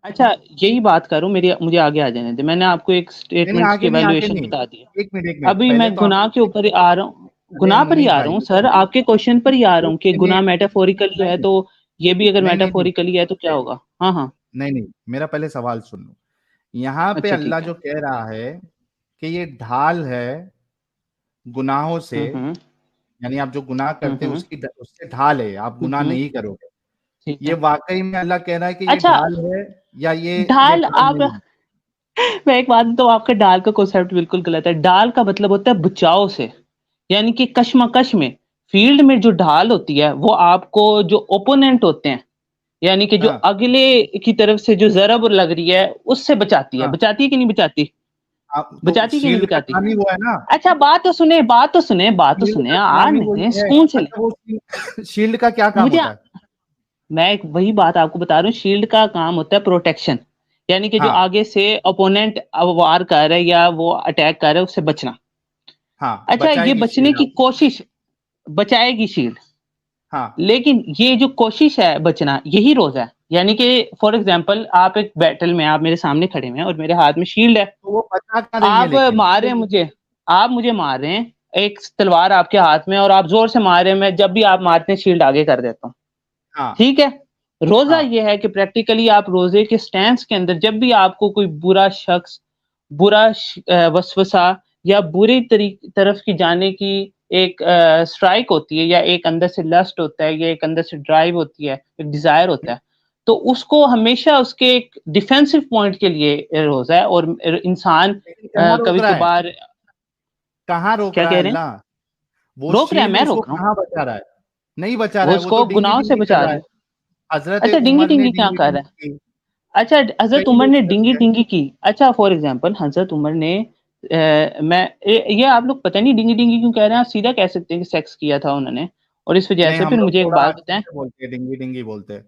अच्छा, यही बात करूँ, मेरी मुझे आगे आ जाने दे। मैंने आपको एक नहीं स्टेटमेंट्स की आगे वैल्यूएशन नहीं। बता दी है। एक मिनट अभी पहले मैं तो आप गुनाह के ऊपर आ रहा हूँ, अरे गुनाह पर ही मुनीष आ रहा भाई हूँ सर, आपके क्वेश्चन पर ही आ रहा एक हूँ कि गुनाह मिनट मेटाफोरिकली है, नहीं तो ये भी अगर नहीं नहीं नहीं मेटाफोरिकली है तो क्या होगा? हाँ, हाँ। नहीं, मेरा पहले सवाल सुन लो। यहाँ पे अच्छा, अल्लाह ठीक है। जो कह रहा है कि ये ढाल है गुनाहों से, हुँ, हुँ। यानी आप जो गुनाह हुँ, करते हो हुँ। उससे ढाल है, आप हुँ, गुनाह हुँ। नहीं करोगे। ठीक ये है। वाकई में अल्लाह कह रहा है कि ये अच्छा, ढाल है या ये ढाल ढाल आप नहीं है? मैं एक बात बताऊँ, आपका डाल का कॉन्सेप्ट बिल्कुल गलत है। डाल का मतलब होता है बचाव से, यानी कि कशमकश में, फील्ड में जो ढाल होती है, वो आपको जो ओपोनेंट होते हैं, यानी कि जो हाँ अगले की तरफ से जो ज़रब लग रही है, उससे बचाती है। हाँ। बचाती है कि नहीं बचाती? आप तो बचाती है कि नहीं शील्ड का बचाती? काम ही वो है ना। अच्छा, बात तो शील्ड सुने, का आ काम ही नहीं वही रहे, है। सुकून से लें। अच्छा वो शील्ड का क्या काम मुझे होता है? मैं एक वही बात आपको बता रहा हूँ, शील्ड का काम होता है प्रोटेक्शन, यानी कि जो हाँ आगे से ओपोनेंट वार कर रहा है या वो अटैक कर रहा है, उससे बचना। हाँ, अच्छा, ये बचाएगी बचने शील्ड की आप। कोशिश बचाएगी शील्ड, हाँ लेकिन ये जो कोशिश है बचना, यही रोज़ा है। यानी कि फॉर एग्ज़ाम्पल, आप एक बैटल में, आप मेरे सामने खड़े हुए हैं और मेरे हाथ में शील्ड है। तो वो बचा क्या रही है आप लेकिन? मार रहे हैं मुझे, आप मुझे मार रहे हैं, एक तलवार आपके हाथ में और आप ज़ोर से मार रहे हैं, मैं जब भी आप मारते हैं शील्ड आगे कर देता हूँ। हाँ ठीक है? रोज़ा हाँ ये है कि प्रैक्टिकली आप रोज़े के स्टैंस के अंदर जब भी आपको कोई बुरा शख्स, वसवसा या बुरी तरफ की जाने की एक स्ट्राइक होती है, या एक अंदर से लस्ट होता है, या एक अंदर से ड्राइव होती है, एक डिज़ायर होता है, तो उसको हमेशा उसके एक डिफेंसिव पॉइंट के लिए रोज़ा है। और इंसान लेकिन कहाँ रोक रहा है? कभी-कभार कहाँ रोक क्या रहा है कह रहे हैं? अल्लाह? वो रोक रहा है, शील्ड मैं उसको रोक रहा हूँ। कहाँ बचा रहा है? नहीं बचा वो रहा है, वो तो उसको डिंगी गुनाहों से डिंगी कर बचा रहा रहा है। है। हजरत अच्छा, उमर ने डिंगी-डिंगी क्या डिंगी कर डिंगी रहा है? की। अच्छा, हज़रत कई उमर लोग ने करते हैं। डिंगी-डिंगी की। अच्छा, फॉर एग्ज़ाम्पल हज़रत उमर ने मैं ये आप लोग पता नहीं डिंगी-डिंगी क्यों कह रहे हैं, आप सीधा कह सकते हैं कि सेक्स किया था उन्होंने। और इस वजह नहीं, से हम फिर लोग मुझे एक थोड़ा बात अच्छे बताएँ, से बोलते हैं, डिंगी डिंगी बोलते हैं।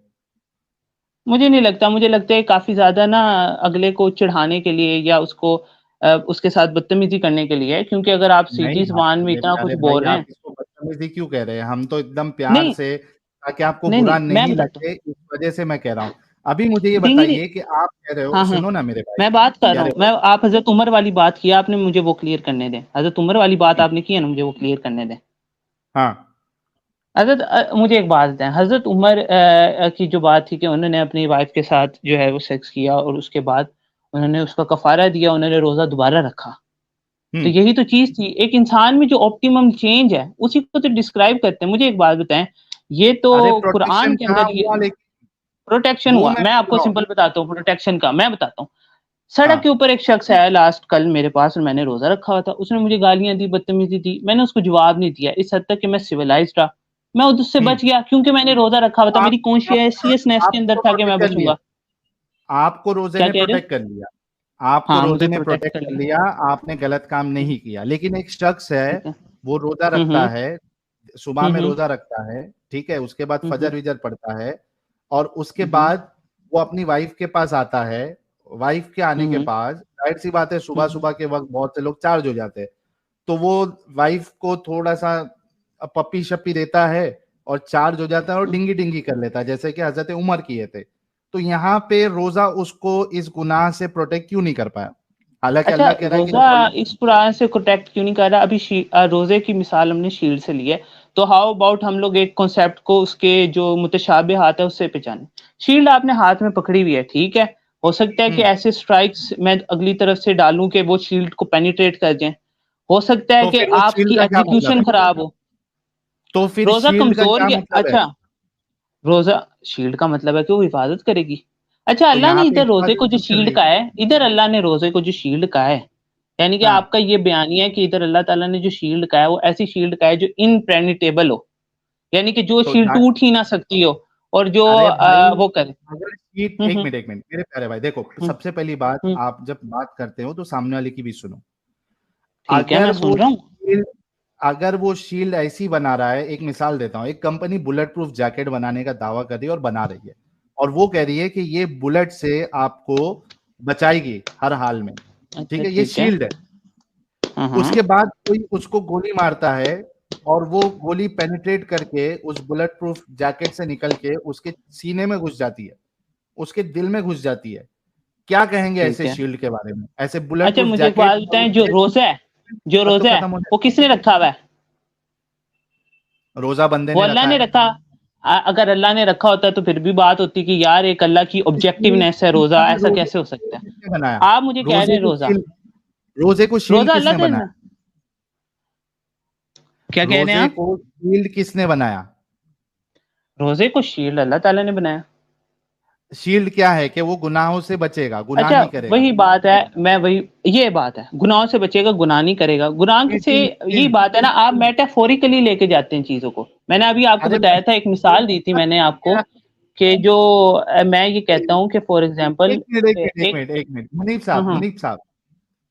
मुझे नहीं लगता, मुझे लगता है काफ़ी ज़्यादा ना अगले को चिढ़ाने के लिए या उसको उसके साथ बदतमीज़ी करने के लिए है, क्योंकि अगर आप नहीं सीधी आप ज़ुबान में मेरे इतना कुछ प्यारे बोल भाई, रहे आप हैं। इसको बदतमीजी क्यों कह रहे हैं? हम तो एकदम प्यार नहीं, से, ताकि आपको नहीं, बुरा नहीं, मैं नहीं बताता हूँ। लगे इस वजह से मैं कह रहा हूँ। अभी मुझे ये डिंगी डि बताइए कि आप कह रहे हो, हाँ, हाँ। सुनो ना मेरे भाई, मैं बात कर रहा प्यारे हूँ, भाई। आप हज़रत उमर वाली बात की आपने, मुझे वो क्लियर करने दें। हज़रत उमर वाली बात आपने की है ना, मुझे वो क्लियर करने दें। हाँ हज़रत मुझे एक बात बताएँ, हज़रत उमर की जो बात थी कि उन्होंने अपनी वाइफ़ के साथ जो है वो सेक्स किया और उसके बाद उन्होंने उसका कफ़ारा दिया, उन्होंने रोज़ा दोबारा रखा। तो हम्म। यही तो चीज़ थी, एक इंसान में जो ऑप्टिमम चेंज है, उसी को तो डिस्क्राइब करते हैं। मुझे एक बात बताएँ, ये तो अरे कुरान प्रोटेक्शन के कहाँ अंदर ये हुआ लेकिन? प्रोटेक्शन वो हुआ। मैं मैं बोल आपको रहा हूँ। सिंपल बताता हूँ प्रोटेक्शन का, मैं बताता हूँ। सड़क के हाँ ऊपर एक शख्स आया लास्ट कल मेरे पास और मैंने रोज़ा रखा हुआ था। उसने मुझे गालियाँ दी, बदतमीज़ी दी। मैंने उसको जवाब नहीं दिया, इस हद तक कि मैं सिविलाइज़्ड रहा। मैं उससे हम्म। बच गया क्योंकि मैंने रोज़ा रखा हुआ था। आप मेरी आप कॉन्शियसनेस के आपको अंदर तो था कि मैं प्रोटेक्ट कर लिया, बचूँगा। आपको रोजे क्या ने कह रहे हो? प्रोटेक्ट कर लिया, आपको हाँ, रोजे मुझे ने प्रोटेक्ट प्रोटेक्ट कर कर लिया। लिया, आपने गलत काम नहीं किया। लेकिन एक शख्स है, ठीक है। वो रोजा हुँ, रखता हुँ। है, सुबह हुँ, में हुँ। रोजा रखता है, ठीक है, उसके बाद हुँ, हुँ। फजर विजर पड़ता है, और उसके हुँ, हुँ। बाद वो अपनी वाइफ के पास आता है। वाइफ के हुँ, आने के हुँ। बाद जाहिर सी बात है, हुँ, सुबह हुँ। सुबह के वक्त बहुत से लोग चार्ज हो जाते हैं, तो वो वाइफ को थोड़ा सा पप्पी शप्पी देता है और चार्ज हो जाता है और हुँ। डिंगी डिंगी कर लेता है, जैसे कि हजरत उमर किए थे। तो यहाँ पे रोजा उसको इस गुनाह से प्रोटेक्ट क्यों नहीं कर पाया? हालांकि अच्छा, अल्लाह कह रहा है कि रोज़ा इस कुरान से प्रोटेक्ट क्यों नहीं कर रहा? अभी रोज़े की मिसाल हमने शील्ड से ली है, तो हाउ अबाउट हम लोग एक कॉन्सेप्ट को उसके जो मुतशाबिहात है उससे पहचानें। शील्ड आपने हाथ में पकड़ी हुई है, ठीक है? हो सकता है कि हम्म। ऐसे स्ट्राइक्स मैं अगली तरफ से डालूँ कि वो शील्ड को पेनिट्रेट कर जाएँ। हो सकता है तो कि फिर वो शील्ड आपकी का क्या मतलब एग्ज़ीक्यूशन है? खराब हो। तो फिर रोज़ा शील्ड का कमज़ोर क्या या मतलब है? अच्छा, रोज़ा शील्ड का मतलब है कि वो हिफ़ाज़त करेगी। अच्छा, तो अल्लाह यहाँ ने पे इधर रोज़े हिफाजत को जो क्यों कर शील्ड रही है? कहा है, इधर अल्लाह ने रोज़े को जो शील्ड कहा है, यानी कि हाँ, आपका ये बयानिया है कि इधर अल्लाह ताला ने जो शील्ड कहा है, वो ऐसी शील्ड कहा है जो इम्पेनिट्रेबल हो, यानी कि जो तो शील्ड टूट ही ना सकती हो और जो अरे भाई, वो करे। अगर शीट, हुँ, एक हुँ, मिनट एक मिनट मेरे प्यारे भाई, देखो हुँ, सबसे पहली बात, हुँ। आप जब बात करते हो तो सामने वाले की भी सुनो। ठीक है, अगर मैं वो सुन रहा हूँ। शील्ड अगर वो शील्ड ऐसी बना रहा है, एक मिसाल देता हूँ, एक कंपनी बुलेट प्रूफ जैकेट बनाने का दावा कर रही है और बना रही है, और वो कह रही है कि ये बुलेट से आपको बचाएगी हर हाल में, ठीक अच्छा, है, ये ठीक है। शील्ड है। हाँ, हाँ। उसके बाद कोई उसको गोली मारता है और वो गोली पेनिट्रेट करके उस बुलेट प्रूफ जैकेट से निकल के उसके सीने में घुस जाती है, उसके दिल में घुस जाती है। क्या कहेंगे ठीक ऐसे है। शील्ड के बारे में, ऐसे बुलेट अच्छा प्रूफ मुझे एक बात जैकेट? बताएं, जो रोजा है, जो अब तो रोजा है खत्म होने, वो किसने रखा हुआ है? रोजा बंदे वो ने अल्लाह रखा ने है। रखा। अगर अल्लाह ने रखा होता तो फिर भी बात होती कि यार एक अल्लाह की ऑब्जेक्टिवनेस है रोजा, शील्ड ऐसा रोजे कैसे हो को सकता है? किसने बनाया? आप मुझे कह रहे रोजे हैं को रोजा, शील्ड, रोजे को शील्ड रोजा अल्लाह किसने ने, बनाया? क्या कह रहे हैं रोजे आप? को शील्ड किसने बनाया? रोजे को शील्ड अल्लाह ताला ने बनाया। शील्ड क्या है कि वो गुनाहों से बचेगा, गुनाह अच्छा नहीं करेगा। वही बात है, मैं वही, ये बात है गुनाहों से बचेगा, गुनाह नहीं करेगा, गुनाह से, यही बात है ना, आप मेटाफोरिकली लेके जाते हैं चीजों को। मैंने अभी आपको अरे बताया था, एक मिसाल दी थी मैंने आपको कि जो मैं ये कहता हूँ कि फॉर एग्जांपल एक मिनट एक मिनट एक एक, मिनट एक मिनट, मुनीफ साहब,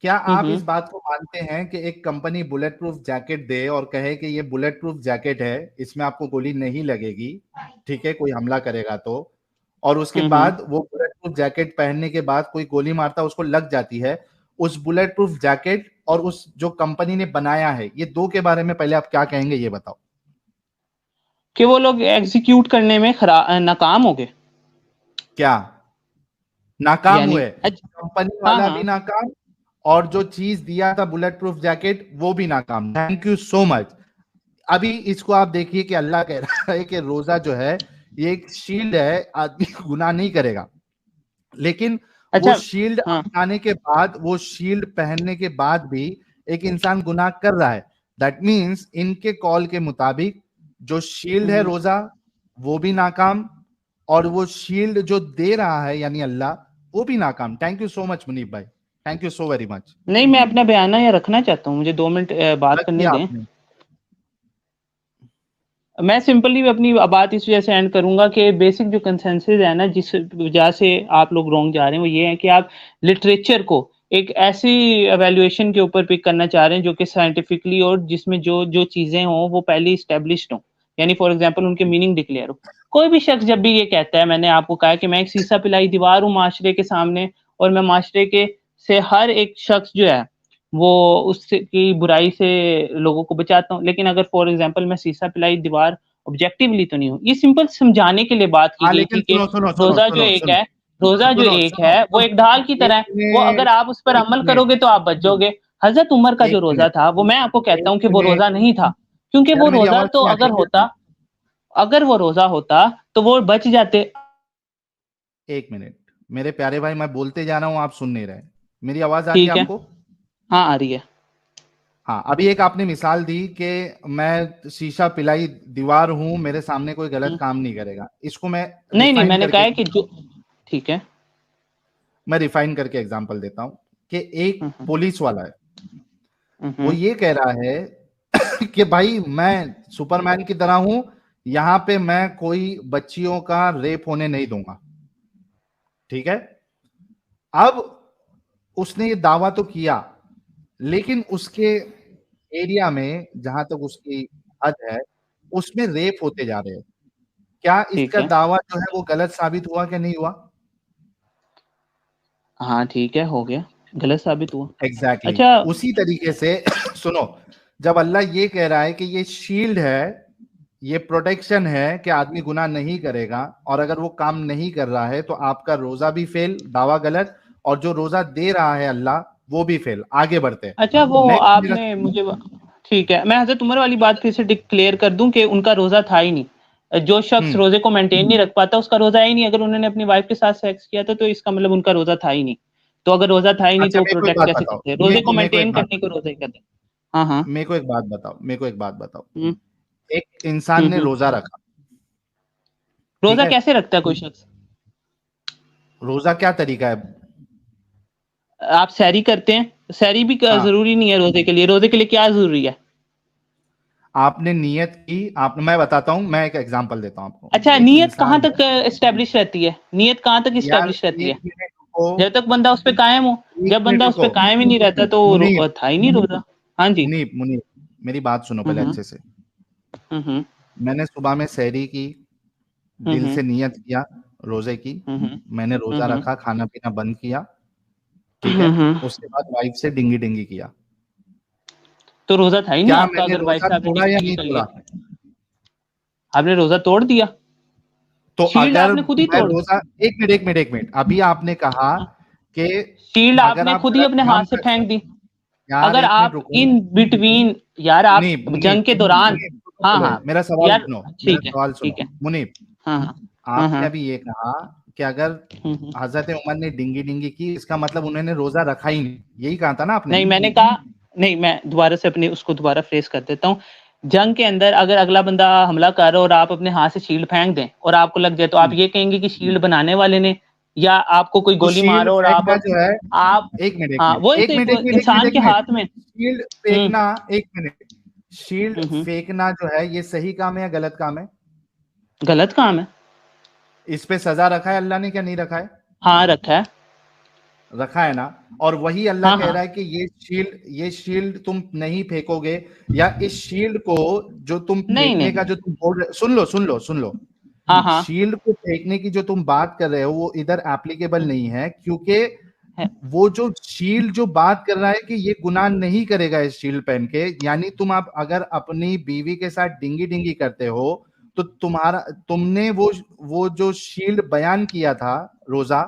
क्या आप इस हम्म। बात को मानते हैं कि एक कंपनी बुलेट प्रूफ जैकेट दे और कहे कि ये बुलेट प्रूफ जैकेट है, इसमें आपको गोली नहीं लगेगी, ठीक है, कोई हमला करेगा तो, और उसके हम्म। बाद वो बुलेट प्रूफ जैकेट पहनने के बाद कोई गोली मारता है उसको लग जाती है, उस बुलेट प्रूफ जैकेट और उस जो कंपनी ने बनाया है, ये दो के बारे में पहले आप क्या कहेंगे ये बताओ। कि वो लोग एग्जीक्यूट करने में नाकाम हो गए। क्या नाकाम यानी हुए? कंपनी हाँ वाला भी हाँ। नाकाम, और जो चीज दिया था बुलेट प्रूफ जैकेट वो भी नाकाम। Thank you so much. अभी इसको आप देखिए कि अल्लाह कह रहा है कि रोजा जो है ये एक शील्ड है, आदमी गुनाह नहीं करेगा, लेकिन वो अच्छा। शील्ड हाँ। अपनाने के बाद, वो शील्ड पहनने के बाद भी एक इंसान गुनाह कर रहा है। दैट मीन्स इनके कॉल के मुताबिक जो शील्ड है हम्म। रोजा, वो भी नाकाम, और वो शील्ड जो दे रहा है यानी अल्लाह, वो भी नाकाम। Thank you so much Munib भाई, thank you so very much. नहीं, मैं अपना बयाना यहाँ रखना चाहता हूँ, मुझे 2 मिनट बात रख करने दिया दें। आपने। मैं सिंपली अपनी बात इस वजह से एंड करूंगा कि बेसिक जो कंसेंसस है ना, जिस वजह से आप लोग रॉन्ग जा रहे हैं, वो ये है कि आप लिटरेचर को एक ऐसी एवेल्युएशन के ऊपर पिक करना चाह रहे हैं जो कि साइंटिफिकली, और जिसमें जो जो चीजें हों वो पहले इस्टेब्लिश्ड हों, यानी फॉर एग्जांपल उनके मीनिंग डिक्लेयर हो। कोई भी शख्स जब भी ये कहता है, मैंने आपको कहा कि मैं एक शीशा पिलाई दीवार हूँ माशरे के सामने, और मैं माशरे के से हर एक शख्स जो है वो उसकी बुराई से लोगों को बचाता हूँ, लेकिन अगर फॉर एग्जांपल मैं शीशा पिलाई दीवार ऑब्जेक्टिवली तो नहीं हूँ। ये सिंपल समझाने के लिए बात की हाँ गई लेकिन थी कि सुनो सुनो सुनो रोजा जो सुनो एक सुनो है, रोजा जो सुनो एक सुनो है वो सुनो, एक ढाल की तरह एक है, वो अगर मिनट आप उस पर एक अमल मिनट करोगे तो आप बच जाओगे। हजरत उमर का जो एक रोजा मिनट था वो मैं आपको कहता एक हूँ कि वो मिनट रोजा नहीं था, क्योंकि यार वो मेरी रोजा आवाज तो नहीं आ अगर रही है। होता, अगर वो रोजा होता तो वो बच जाते। एक मिनट मेरे प्यारे भाई, मैं बोलते जा रहा हूं, आप सुन नहीं रहे। मेरी आवाज आ रही है ठीक है। आपको? हाँ आ रही है। हाँ, अभी एक आपने मिसाल दी कि मैं शीशा पिलाई दीवार हूं, मेरे सामने कोई गलत हम्म। काम नहीं करेगा। इसको नहीं नहीं, मैंने कहा करके है कि जो, ठीक है। मैं रिफाइन करके एग्जांपल देता हूं कि एक हम्म। पुलिस वाला है, वो हम्म। ये कह रहा है कि भाई मैं सुपरमैन की तरह हूं, यहां पे मैं कोई बच्चियों का रेप होने नहीं दूंगा, ठीक है। अब उसने ये दावा तो किया, लेकिन उसके एरिया में जहां तक उसकी हद है, उसमें रेप होते जा रहे हैं। क्या ठीक इसका है। दावा जो है वो गलत साबित हुआ कि नहीं हुआ? हाँ ठीक है, हो गया, गलत साबित हुआ। एग्जैक्टली अच्छा। उसी तरीके से सुनो, जब अल्लाह ये कह रहा है कि ये शील्ड है, ये प्रोटेक्शन है कि आदमी गुनाह नहीं करेगा, और अगर वो काम नहीं कर रहा है तो आपका रोजा भी फेल, दावा गलत, और जो रोजा दे रहा है अल्लाह वो भी फेल। आगे बढ़ते हैं। अच्छा वो नेक्स्ट मेरा, आपने मुझे, ठीक है, मैं हजरत उमर वाली बात फिर से क्लियर कर दूं कि उनका रोजा था ही नहीं। जो शख्स हम्म, रोजे को मेंटेन नहीं रख पाता उसका रोजा ही नहीं। अगर उन्होंने अपनी वाइफ के साथ सेक्स किया था तो इसका मतलब उनका रोजा था ही नहीं। तो अगर रोजा था ही नहीं अच्छा तो वो मेरे को एक प्रोटेक्ट बात कैसे बताओ, करते हैं? रोजे को मेरे को एक मेंटेन बात करने को बताओ, रोजा ही कहते हैं। हाँ हाँ। मेरे को एक बात बताओ, मेरे को एक बात बताओ। हम्म। एक इंसान ने हम्म। रोजा रखा, ठीक रोजा है, कैसे रखता है कोई शख्स? रोजा क्या तरीका है? आप सैरी करते हैं, सैरी भी हाँ, जरूरी नहीं है रोजे के लिए। रोजे के लिए क्या जरूरी है? आपने नियत की, आप, मैं बताता हूँ, मैं एक एग्जांपल देता हूँ आपको। अच्छा, एक नीयत कहाँ इंसान तक एस्टेब्लिश रहती है? नीयत कहाँ तक है यार, एस्टेब्लिश रहती है? एक मिनट रुको, जब तक बंदा उस पे कायम हो। एक जब मिनट बंदा उस पे रुको, कायम ही नहीं रहता तो मुनीब था ही नहीं रोजा। हाँ जी। मुनीब मुनीब, मेरी बात सुनो पहले हम्म। अच्छे से। हम्म। मैंने सुबह में सहरी की, दिल हम्म। से नियत किया रोजे की, हम्म। मैंने रोजा हम्म। रखा, खाना पीना बंद किया, ठीक है, हम्म। उसके बाद वाइफ से डिंगी डिंगी किया। तो रोजा था ही नहीं क्या आपका, मैंने अगर वाइफ रोजा से आपने तोड़ा या डिग्री नहीं कर तोड़ा? लिया। आपने रोजा तोड़ दिया। तो शील्ड अगर आपने खुद ही मैं तोड़, रोजा, एक मिनट, अभी आपने कहा कि शील्ड अगर आपने आप खुद ही गलत अपने हाथ काम से कर, फेंक दी। यार अगर एक मिनट आप रुको, इन बिटवीन, यार आप मुनीब मुनीब जंग के दौरान, मुनीब सुनो हाँ पहले, हाँ, मेरा सवाल यार सुनो, मेरा ठीक है सवाल ठीक सुनो है, मुनीब। हाँ हाँ हाँ आपने हाँ, अभी ये कहा कि अगर हम्म। हजरत उमर ने डिंगी डिंगी की, इसका मतलब उन्होंने रोजा रखा ही नहीं, यही कहा था ना आपने? नहीं मैंने कहा, नहीं मैं दोबारा से अपने उसको दोबारा फ्रेस कर देता हूँ। जंग के अंदर अगर अगला बंदा हमला कर रहा हो और आप अपने हाथ से शील्ड फेंक दें और आपको लग जाए, तो आप ये कहेंगे कि शील्ड बनाने वाले ने, या आपको कोई तो गोली शील्ड मारो और फेंकना जो है, आप, एक मिनट हाँ वो एक मिनट एक एक मिनट एक मिनट इंसान एक के मिनट, हाथ में। शील्ड फेंकना, एक मिनट, शील्ड हम्म, फेंकना जो है ये सही काम है या गलत काम है? गलत काम है। इस पे सजा रखा है अल्लाह ने क्या नहीं रखा है? हाँ रखा है। रखा है ना। और वही अल्लाह हाँ कह हाँ, रहा है कि ये शील्ड तुम नहीं फेंकोगे, या इस शील्ड को जो तुम नहीं फेंकने का नहीं, जो तुम बोल रहे, सुन लो, हाँ हाँ शील्ड को फेंकने की जो तुम बात कर रहे हो वो इधर एप्लीकेबल नहीं है, क्योंकि है, वो जो शील्ड जो बात कर रहा है कि ये गुनाह नहीं करेगा इस शील्ड पहन के, यानी तुम आप अगर अपनी बीवी के साथ डिंगी डिंगी करते हो तो तुमने वो जो शील्ड बयान किया था रोजा,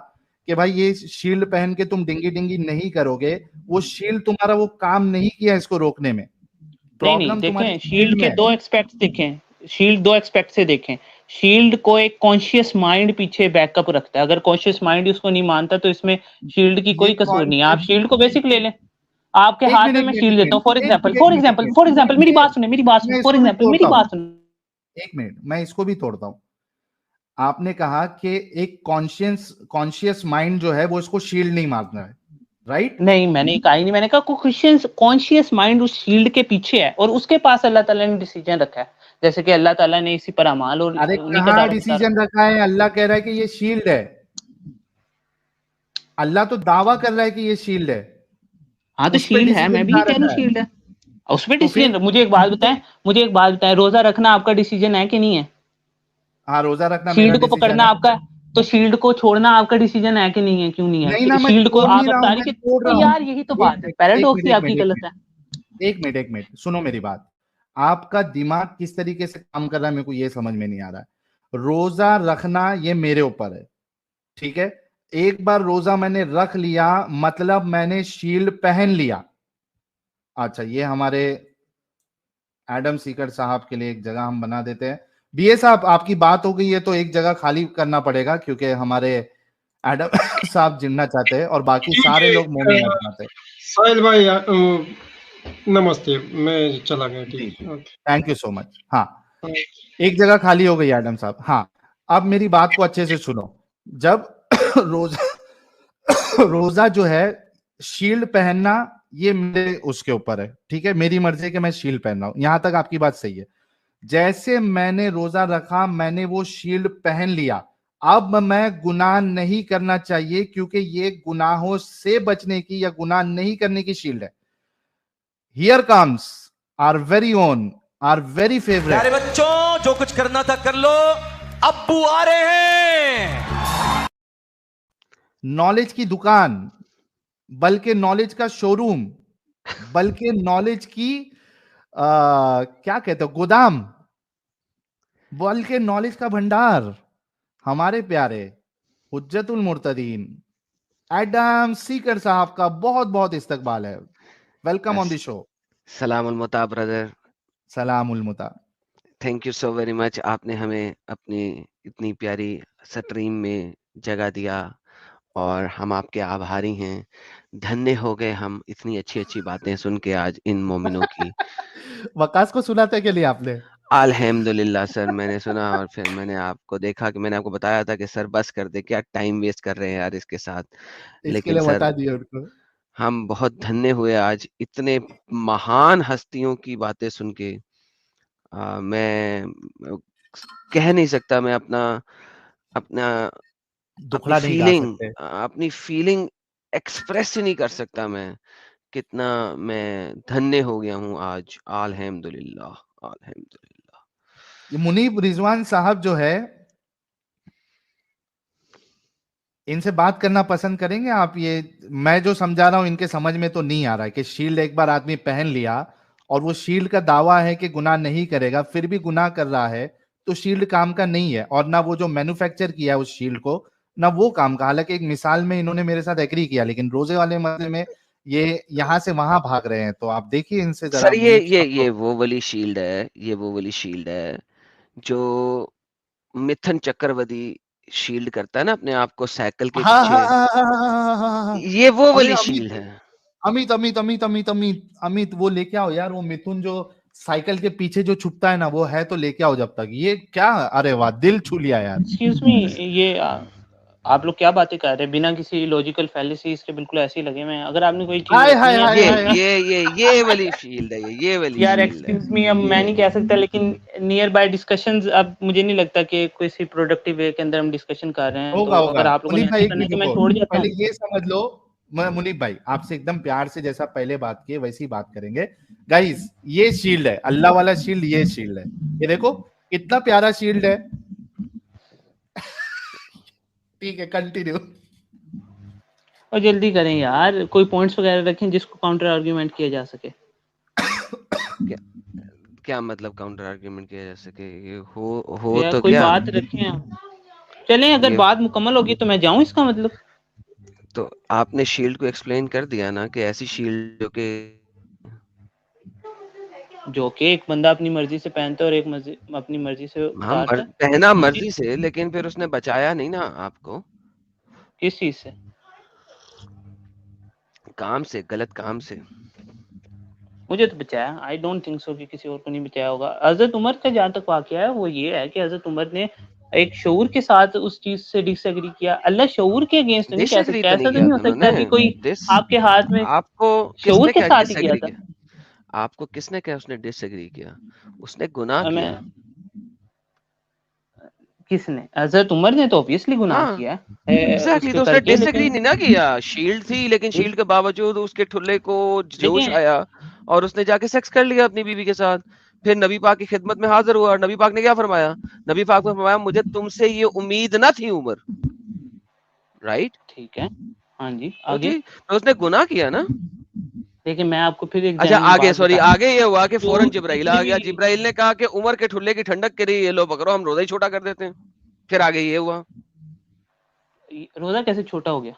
कि भाई ये शील्ड पहन के तुम डिंगी डिंगी नहीं करोगे, वो शील्ड तुम्हारा वो काम नहीं किया इसको रोकने में, नहीं नहीं, प्रॉब्लम तुम्हारी देखें शील्ड शील्ड में के है। दो एक्सपेक्ट देखें, शील्ड दो एक्सपेक्ट से देखें। शील्ड को एक कॉन्शियस माइंड पीछे बैकअप रखता है, अगर कॉन्शियस माइंड उसको नहीं मानता तो इसमें शील्ड की ये कोई कसूर नहीं है। आप कॉन्शियस, शील्ड को बेसिक ले लें, आपके एक हाथ मिनट में एक मैं मिनट शील्ड एक देता हूँ, फॉर मिनट एक एग्जाम्पल मिनट एक फॉर मिनट एक एग्जाम्पल मिनट फॉर एग्जाम्पल, मेरी मैं बात सुने, मेरी बात सुने, मैं फॉर इसको भी एग्जाम्पल मेरी तोड़ता हूँ, बात सुने। एक मिनट मैं इसको भी तोड़ता हूँ। आपने कहा कि एक कॉन्शियस माइंड जो है वो इसको शील्ड नहीं मारना है, राइट? नहीं मैंने कहा ही नहीं, मैंने कहा कॉन्शियस कॉन्शियस माइंड उस शील्ड के पीछे है और उसके पास अल्लाह ताला ने डिसीजन रखा है, जैसे कि अल्लाह ताला ने इसी पर अमाल और अरे उन्हीं का कहाँ दारो मदार। डिसीजन रखा है? अल्लाह कह रहा है कि ये शील्ड है, अल्लाह तो दावा कर रहा है कि ये शील्ड है, हाँ तो उस पे शील्ड है, मैं डिसीजन भी ये कहाँ कह रहा हूँ रखा है? शील्ड है। और उस पर तो फिर डिसीजन, मुझे एक बात बताएं, रोजा रखना आपका डिसीजन है कि नहीं है? हाँ, रोजा रखना मेरा शील्ड को डिसीजन पकड़ना है। आपका, तो शील्ड को छोड़ना आपका डिसीजन है कि नहीं है? क्यों नहीं नहीं है? ना, मैं शील्ड को छोड़ नहीं आप रहा हूं, तारीख मैं के, तोड़ तो रहा हूँ। यार यही तो एक बात है, मिनट एक पैराडॉक्स मिनट ही एक आपकी मिनट एक गलत मिनट है। एक मिनट सुनो मेरी बात। आपका दिमाग किस तरीके से काम कर रहा है मेरे को ये समझ में नहीं आ रहा है। रोजा रखना ये मेरे ऊपर है, ठीक है? एक बार रोजा मैंने रख लिया मतलब मैंने शील्ड पहन लिया। अच्छा, ये हमारे एडम सीकर साहब के लिए एक जगह हम बना देते हैं। बीए साहब, आपकी बात हो गई है तो एक जगह खाली करना पड़ेगा, क्योंकि हमारे एडम साहब जिनना चाहते हैं और बाकी जी सारे जी, लोग मोमिन है बनाते हैं। साहिल भाई नमस्ते, मैं चला गया, जी ठीक जी, है, okay. Thank you so much. हाँ, हाँ, एक जगह खाली हो गई एडम साहब। हाँ, अब मेरी बात को अच्छे से सुनो। जब रोजा रोजा जो है, शील्ड पहनना ये मेरे उसके ऊपर है, ठीक है? मेरी मर्जी है कि मैं शील्ड पहन रहा हूं, यहां तक आपकी बात सही है। जैसे मैंने रोजा रखा, मैंने वो शील्ड पहन लिया, अब मैं गुनाह नहीं करना चाहिए, क्योंकि ये गुनाहों से बचने की या गुनाह नहीं करने की शील्ड है। Here comes our very own, our very प्यारे फेवरेट, बच्चों, जो कुछ करना था कर लो, अब्बू आ रहे हैं। नॉलेज की दुकान, बल्कि नॉलेज का शोरूम, बल्कि नॉलेज की क्या कहते हो, गोदाम, बल्कि नॉलेज का भंडार, हमारे प्यारे हुज्जतुल मुर्तदीन एडम सीकर साहब का बहुत बहुत इस्तकबाल है। Welcome on the show. सलामुल मुता ब्रदर, सलाम उल मुता। Thank you so very much. आपने हमें अपनी इतनी प्यारी स्ट्रीम में जगह दिया और हम आपके आभारी हैं। धन्य हो गए हम इतनी अच्छी-अच्छी बातें सुन के आज इन मोमिनों की। वकास को सुनाते के लिए आपने? अल्हम्दुलिल्लाह सर, मैंने सुना और फिर मैंने आपको देखा कि मैंने आपको बताया था कि सर बस कर दे, क्या टाइम वेस्ट कर रहे हैं यार इसके साथ। इसके लेकिन लिए सर बता दिए उनको। हम बहुत धन्य हुए आज इतने महान हस्तियों की बातें सुन के। मैं कह नहीं सकता, मैं अपना अपना अपनी दुखड़ा नहीं गा फीलिंग सकते। अपनी फीलिंग एक्सप्रेस ही नहीं कर सकता मैं, कितना मैं धन्य हो गया हूँ आज। अल्हम्दुलिल्लाह, अल्हम्दुलिल्लाह। ये मुनीब रिजवान साहब जो है, इनसे बात करना पसंद करेंगे आप? ये मैं जो समझा रहा हूं इनके समझ में तो नहीं आ रहा है कि शील्ड एक बार आदमी पहन लिया और वो शील्ड का दावा है कि गुनाह नहीं करेगा, फिर भी गुनाह कर रहा है, तो शील्ड काम का नहीं है, और ना वो जो मैन्युफैक्चर किया है उस शील्ड को, ना वो काम का। हालांकि एक मिसाल में इन्होंने मेरे साथ एग्री किया, लेकिन रोजे वाले मसले में ये यहाँ से वहां भाग रहे हैं। तो आप देखिए इनसे जरा। सर ये वो वाली शील्ड है, ये वो वाली शील्ड है जो मिथुन चक्रवर्ती शील्ड करता है ना अपने आप को साइकिल के हाँ, पीछे। हाँ, हाँ, हाँ, हाँ, हाँ। ये वो अरे वाली शील्ड है। अमित अमित अमित अमित अमित अमित वो लेके आओ यार, वो मिथुन जो साइकिल के पीछे जो छुपता है ना, वो है तो लेके आओ जब तक। ये क्या, अरे वाह, दिल छू लिया यार। एक्सक्यूज मी, ये आप लोग क्या बातें कर रहे हैं बिना किसी लॉजिकल फैलिसीज के? बिल्कुल ऐसे ही लगे हुए हैं। अगर आपने कोई चीज हाय हाय हाय रखनी हाय है ये वाली शील्ड है, ये वाली यार, शील्ड है। एक्सक्यूज मी, अब मैं नहीं कह सकता, लेकिन नियर बाय डिस्कशंस, अब मुझे नहीं लगता कि किसी प्रोडक्टिव वे के अंदर हम डिस्कशन कर रहे हैं। होगा तो होगा अगर आप लोगों ने मुनीब भाई, ऐसा एक करना है मिनट तो मैं रुको, छोड़ जाता पहले हूँ। ये समझ लो। मुनीब भाई आपसे एकदम प्यार से जैसा पहले बात किए वैसी बात करेंगे। गाइस ये शील्ड है, अल्लाह वाला शील्ड, ये शील्ड है। ये देखो कितना प्यारा शील्ड है। ठीक है, कंटिन्यू। और जल्दी करें यार, कोई पॉइंट्स वगैरह रखें जिसको काउंटर आर्ग्यूमेंट किया जा सके। क्या मतलब काउंटर आर्ग्यूमेंट किया जा सके? ये हो या तो कोई क्या? बात रखें आप। चलें, अगर बात मुकम्मल होगी तो मैं जाऊं, इसका मतलब। तो आपने शील्ड को एक्सप्लेन कर दिया ना कि ऐसी शील्ड जो कि एक बंदा अपनी मर्जी से पहनता है और एक अपनी मर्जी से उतारता है। पहना मर्जी से, लेकिन फिर उसने बचाया नहीं ना आपको। किस चीज से? काम से, गलत काम से। मुझे तो बचाया। आई डोंट थिंक सो कि किसी और को नहीं बचाया होगा। हजरत उमर का जहाँ तक वाकया है वो ये है कि हजरत उमर ने एक शऊर के साथ उस चीज से डिसएग्री किया। अल्लाह शऊर के अगेंस्ट नहीं कह सकता, ऐसा तो नहीं हो सकता कि कोई आपके हाथ में आपको शऊर के साथ ही किया था। आपको किसने कहा उसने डिसएग्री किया? उसने गुनाह किया। किसने? हजरत उमर ने तो ऑब्वियसली गुनाह किया है। एग्जैक्टली, तो उसने डिसएग्री नहीं ना किया। शील्ड थी, लेकिन शील्ड के बावजूद उसके ठुल्ले को जोश आया और उसने जाके सेक्स कर लिया अपनी बीवी के साथ। फिर नबी पाक की खिदमत में हाजिर हुआ और नबी पाक ने क्या फरमाया? नबी पाक ने फरमाया मुझे तुमसे ये उम्मीद ना थी उमर। राइट, ठीक है, हाँ जी, आगे। तो उसने गुनाह किया ना। लेकिन मैं आपको फिर एक अच्छा आगे ये हुआ कि फौरन जिब्राइल आ गया। जिब्राइल ने कहा कि उमर के ठुल्ले की ठंडक के लिए ये लो पकड़ो, हम रोजा ही छोटा कर देते हैं। फिर आगे ये हुआ। रोजा कैसे छोटा हो गया?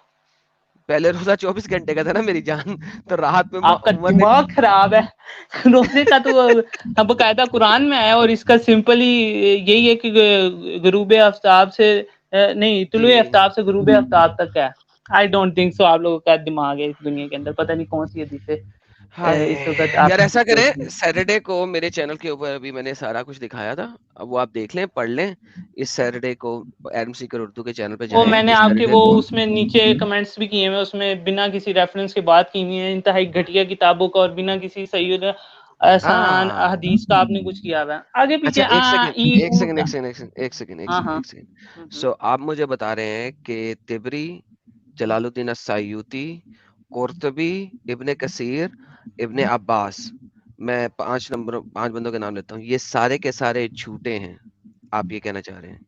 पहले रोजा 24 घंटे का था ना मेरी जान, तो राहत में आपका दिमाग खराब है। रोजे का तो बकायदा कुरान में है, और इसका सिंपली यही है कि गुरूब आफ्ताब से नहीं, तुलुए आफ्ताब से गुरूब आफ्ताब तक है। आई डोंट थिंक सो आप लोगों का दिमाग है इस दुनिया के अंदर, पता नहीं कौन सी हदीस है। इस वक्त यार ऐसा करें, सैटरडे को मेरे चैनल के ऊपर अभी मैंने सारा कुछ दिखाया था, अब वो आप देख लें, पढ़ लें। इस सैटरडे को एडम सीकर उर्दू के चैनल पे जाएं। वो मैंने आपके वो उसमें नीचे कमेंट्स भी किए हैं, उसमें बिना किसी रेफरेंस के बात की हुई है, इंतहाई घटिया किताबों का, और बिना किसी सही आसान हदीस का आपने कुछ किया हुआ है आगे पीछे। एक सेकंड। सो आप मुझे बता रहे हैं कि तिबरी, जलालुद्दीन अस्सायूती, कुर्तुबी, इब्ने कसीर, इब्ने अब्बास, मैं 5 बंदों के नाम लेता हूँ, ये सारे के सारे झूठे हैं, आप ये कहना चाह रहे हैं?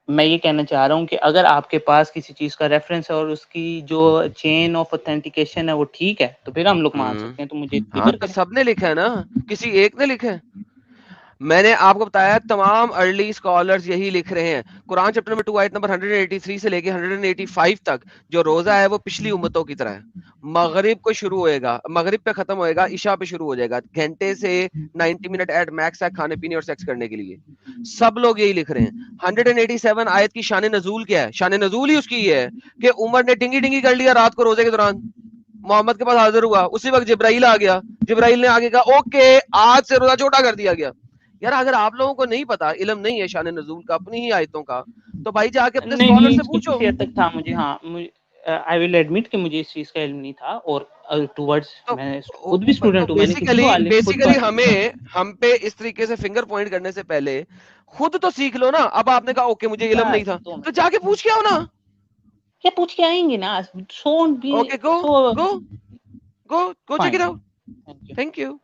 मैं ये कहना चाह रहा हूँ कि अगर आपके पास किसी चीज का रेफरेंस है और उसकी जो चेन ऑफ ऑथेंटिकेशन है वो ठीक है, तो फिर हम लोग मान सकते हैं। तो मुझे तो सबने लिखा है ना, किसी एक ने लिखा है? मैंने आपको बताया तमाम अर्ली स्कॉलर्स यही लिख रहे हैं। कुरान चैप्टर नंबर 2 आयत नंबर 183 से लेके 185 तक जो रोजा है वो पिछली उम्मतों की तरह है। मगरिब को शुरू होएगा, मगरिब पे खत्म होएगा, इशा पे शुरू हो जाएगा। घंटे से 90 मिनट एट मैक्स है खाने पीने और सेक्स करने के लिए। सब लोग यही लिख रहे हैं। 187 आयत की शान नजूल क्या है? शान नजूल ही उसकी है कि उमर ने डिंगी कर लिया रात को रोजे के दौरान, मोहम्मद के पास हाजिर हुआ, उसी वक्त जिब्राइल आ गया। जिब्राइल ने आगे कहा ओके आज से रोजा छोटा कर दिया गया। यार अगर आप लोगों को नहीं पता, इल्म नहीं है शान नज़ूल का, अपनी ही आयतों का, तो भाई जाके अपने स्कॉलर से पूछो। तक था मुझे, हाँ, आई विल एडमिट कि मुझे इस चीज का इल्म नहीं था, और टुवर्ड्स मैं खुद भी स्टूडेंट हूं। बेसिकली हम पे इस तरीके से फिंगर पॉइंट करने से पहले खुद तो सीख लो ना। अब आपने कहा ओके मुझे इल्म नहीं था, तो जाके पूछ के आओ ना। क्या पूछ के आएंगे ना? Okay, go check it out. Thank you.